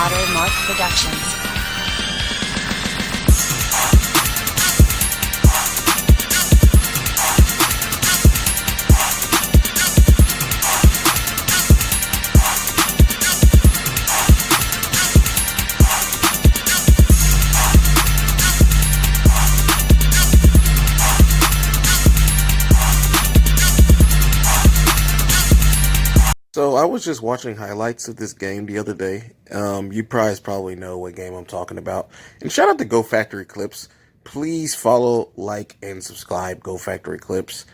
Modern North Productions. So I was just watching highlights of this game the other day. You probably know what game I'm talking about. And shout out to Go Factory Clips. Please follow, like, and subscribe. Go Factory Clips.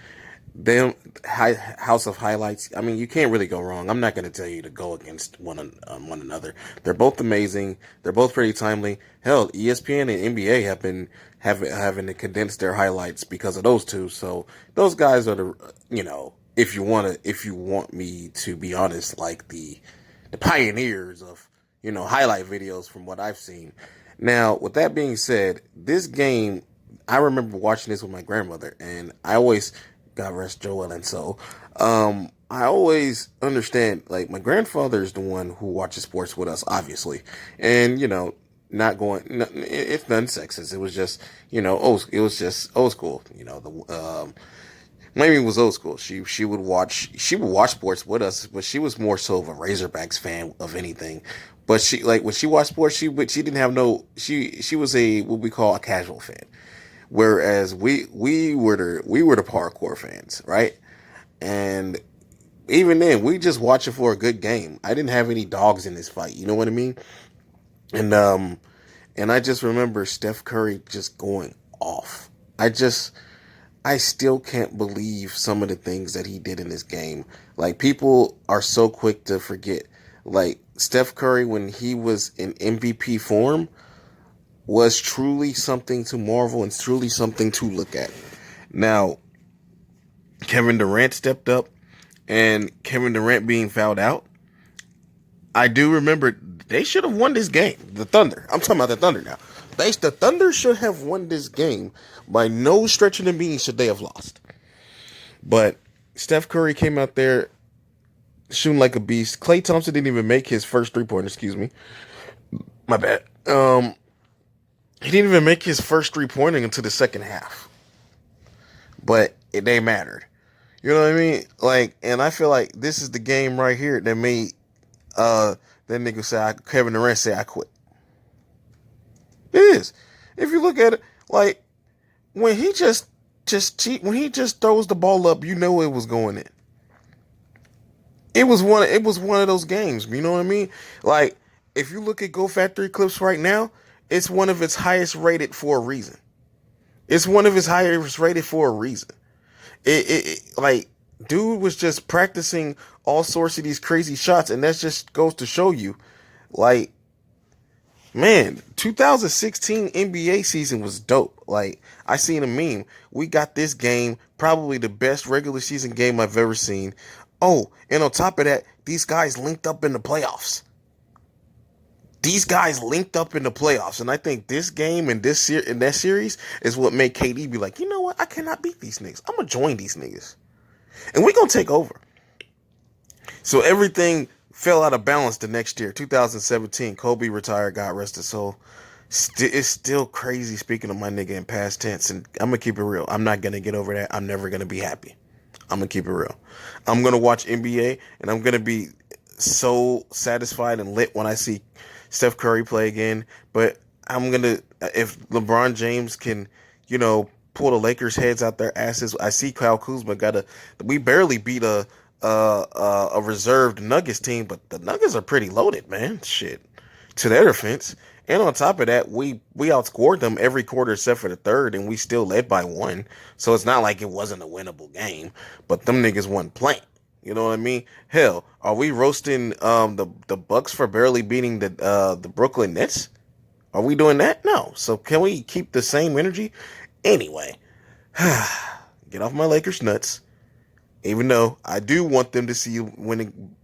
House of Highlights. I mean, you can't really go wrong. I'm not going to tell you to go against one another. They're both amazing. They're both pretty timely. Hell, ESPN and NBA have been having to condense their highlights because of those two. So those guys are if you want me to be honest, like the pioneers of highlight videos from what I've seen. Now, with that being said, this game, I remember watching this with my grandmother, and I always, God rest Joel and soul, I always understand, like, my grandfather is the one who watches sports with us, obviously, and not going, it's none sexist. It was just, it was just old school. Mamie was old school. She would watch sports with us, but she was more so of a Razorbacks fan of anything. But when she watched sports, she didn't have no, she was a, what we call a casual fan. Whereas we were the parkour fans, right? And even then, we just watch it for a good game. I didn't have any dogs in this fight. You know what I mean? And and I just remember Steph Curry just going off. I still can't believe some of the things that he did in this game. Like, people are so quick to forget. Like, Steph Curry, when he was in MVP form, was truly something to marvel and truly something to look at. Now, Kevin Durant stepped up, and Kevin Durant being fouled out, I do remember they should have won this game. The Thunder. I'm talking about the Thunder now. The Thunder should have won this game. By no stretch of the means should they have lost. But Steph Curry came out there shooting like a beast. Klay Thompson didn't even make his first three-pointer. Excuse me. My bad. He didn't even make his first three-pointer until the second half. But they mattered. You know what I mean? Like, and I feel like this is the game right here that made that nigga say, Kevin Durant say, I quit. It is. If you look at it, like, when he when he just throws the ball up, you know it was going in. It was one of those games. You know what I mean? Like, if you look at Go Factory Clips right now, it's one of its highest rated for a reason. It's one of its highest rated for a reason. Like, dude was just practicing all sorts of these crazy shots, and that just goes to show you, like, man, 2016 NBA season was dope. Like, I seen a meme. We got this game, probably the best regular season game I've ever seen. Oh, and on top of that, these guys linked up in the playoffs. And I think this game and in that series is what made KD be like, you know what? I cannot beat these niggas. I'm gonna join these niggas, and we gonna take over. So everything fell out of balance the next year, 2017. Kobe retired, God rest his soul. It's still crazy speaking of my nigga in past tense, and I'm gonna keep it real. I'm not gonna get over that. I'm never gonna be happy. I'm gonna keep it real. I'm gonna watch NBA, and I'm gonna be so satisfied and lit when I see Steph Curry play again. But if LeBron James can, pull the Lakers' heads out their asses. I see Kyle Kuzma we barely beat a reserved Nuggets team, but the Nuggets are pretty loaded, man. Shit, to their defense. And on top of that, we outscored them every quarter except for the third, and we still led by one. So it's not like it wasn't a winnable game, but them niggas wasn't playing. You know what I mean? Hell, are we roasting the Bucks for barely beating the Brooklyn Nets? Are we doing that? No. So can we keep the same energy? Anyway, get off my Lakers nuts. Even though I do want them to see winning,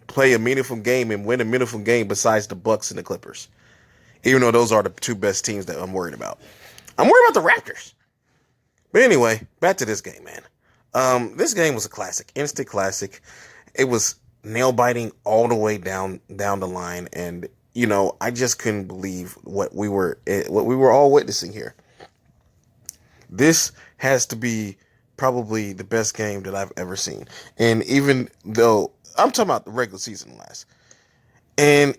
play a meaningful game and win a meaningful game besides the Bucks and the Clippers. Even though those are the two best teams that I'm worried about. I'm worried about the Raptors. But anyway, back to this game, man. This game was a classic, instant classic. It was nail biting all the way down the line, and I just couldn't believe what we were all witnessing here. This has to be probably the best game that I've ever seen, and even though I'm talking about the regular season last, and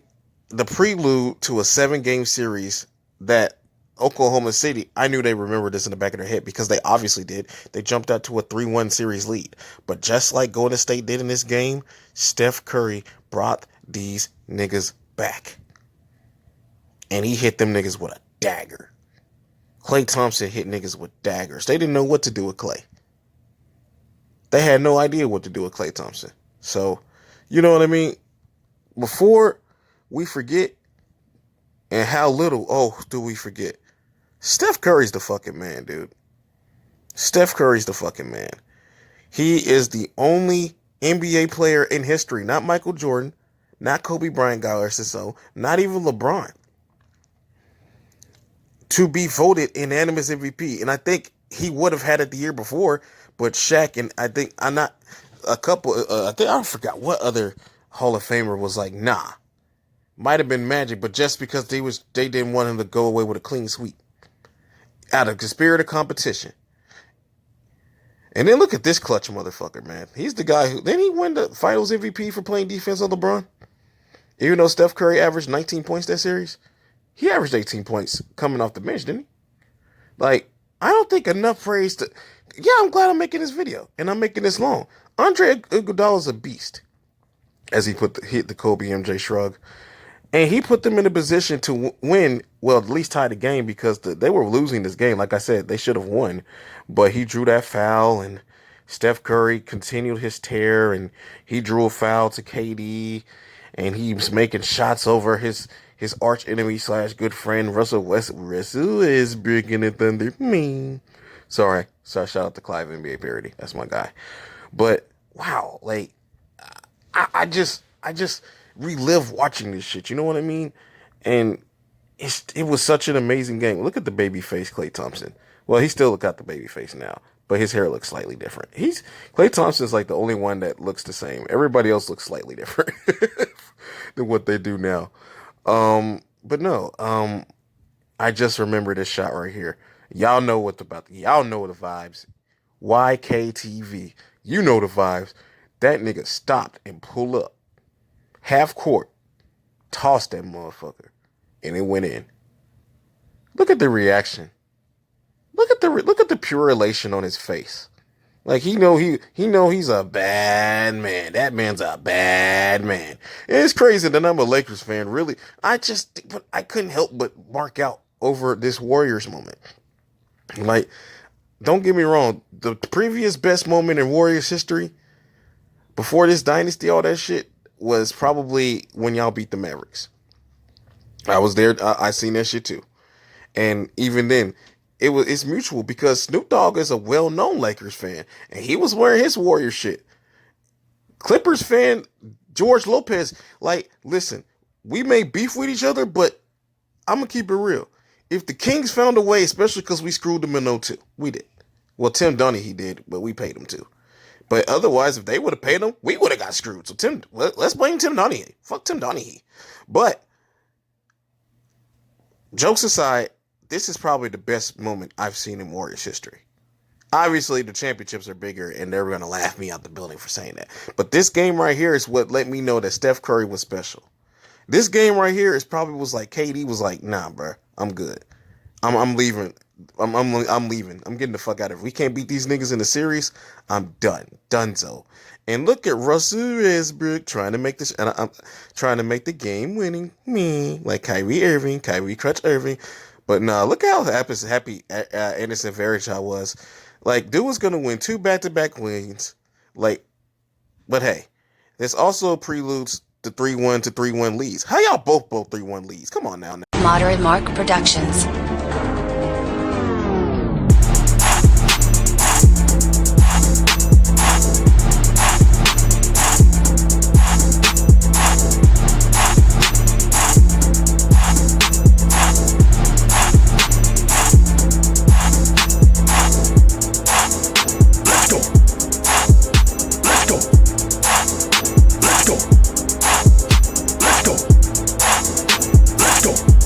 the prelude to a 7-game series that Oklahoma City, I knew they remembered this in the back of their head because they obviously did. They jumped out to a 3-1 series lead. But just like Golden State did in this game, Steph Curry brought these niggas back. And he hit them niggas with a dagger. Klay Thompson hit niggas with daggers. They didn't know what to do with Klay. They had no idea what to do with Klay Thompson. So, you know what I mean? Before we forget, and how little, do we forget? Steph Curry's the fucking man, dude. Steph Curry's the fucking man. He is the only NBA player in history, not Michael Jordan, not Kobe Bryant, God rest his soul, not even LeBron, to be voted unanimous MVP. And I think he would have had it the year before, but Shaq and I forgot what other Hall of Famer was like, nah. Might have been Magic, but just because they didn't want him to go away with a clean sweep. Out of the spirit of competition. And then look at this clutch motherfucker, man. He's the guy who, then he won the finals MVP for playing defense on LeBron. Even though Steph Curry averaged 19 points that series, he averaged 18 points coming off the bench, didn't he? Like, I don't think enough praise to, yeah, I'm glad I'm making this video, and I'm making this long. Andre Iguodala's a beast, as he hit the Kobe MJ shrug. And he put them in a position to win, well, at least tie the game, because they were losing this game. Like I said, they should have won. But he drew that foul, and Steph Curry continued his tear, and he drew a foul to KD, and he was making shots over his arch enemy / good friend, Russell Westbrook. Russell is breaking the thunder. Me. Sorry, shout out to Clive, NBA parody. That's my guy. But, wow, like, I just relive watching this shit. You know what I mean? And it was such an amazing game. Look at the baby face Klay Thompson. Well, he still got the baby face now, but his hair looks slightly different. Klay Thompson's like the only one that looks the same. Everybody else looks slightly different than what they do now. But no, I just remember this shot right here. Y'all know y'all know the vibes. YKTV. You know the vibes. That nigga stopped and pulled up. Half court, tossed that motherfucker, and it went in. Look at the reaction. Look at the pure elation on his face. Like he know he's a bad man. That man's a bad man. And it's crazy that I'm a Lakers fan. Really, I couldn't help but mark out over this Warriors moment. Like, don't get me wrong. The previous best moment in Warriors history, before this dynasty, all that shit, was probably when y'all beat the Mavericks. I was there. I seen that shit too. And even then, it's mutual, because Snoop Dogg is a well-known Lakers fan, and he was wearing his Warriors shit. Clippers fan George Lopez, like, listen, we may beef with each other, but I'm gonna keep it real. If the Kings found a way, especially because we screwed them in 02, we did. Well, Tim Donaghy did, but we paid him too. But otherwise, if they would have paid him, we would have got screwed. So let's blame Tim Donaghy. Fuck Tim Donaghy. But jokes aside, this is probably the best moment I've seen in Warriors history. Obviously, the championships are bigger, and they're going to laugh me out the building for saying that. But this game right here is what let me know that Steph Curry was special. This game right here was like KD was like, nah, bro, I'm good. I'm leaving. I'm leaving. I'm getting the fuck out of it. If we can't beat these niggas in the series, I'm done. Donezo. And look at Russell Westbrook trying to make this, and I'm trying to make the game winning me, like Kyrie Crutch Irving. But nah, look how happy Anderson Varejao was. Like, dude was gonna win 2 back-to-back wins. Like, but hey, there's also preludes to 3-1 to 3-1 leads. How y'all both 3-1 leads? Come on now. Moderate Mark Productions.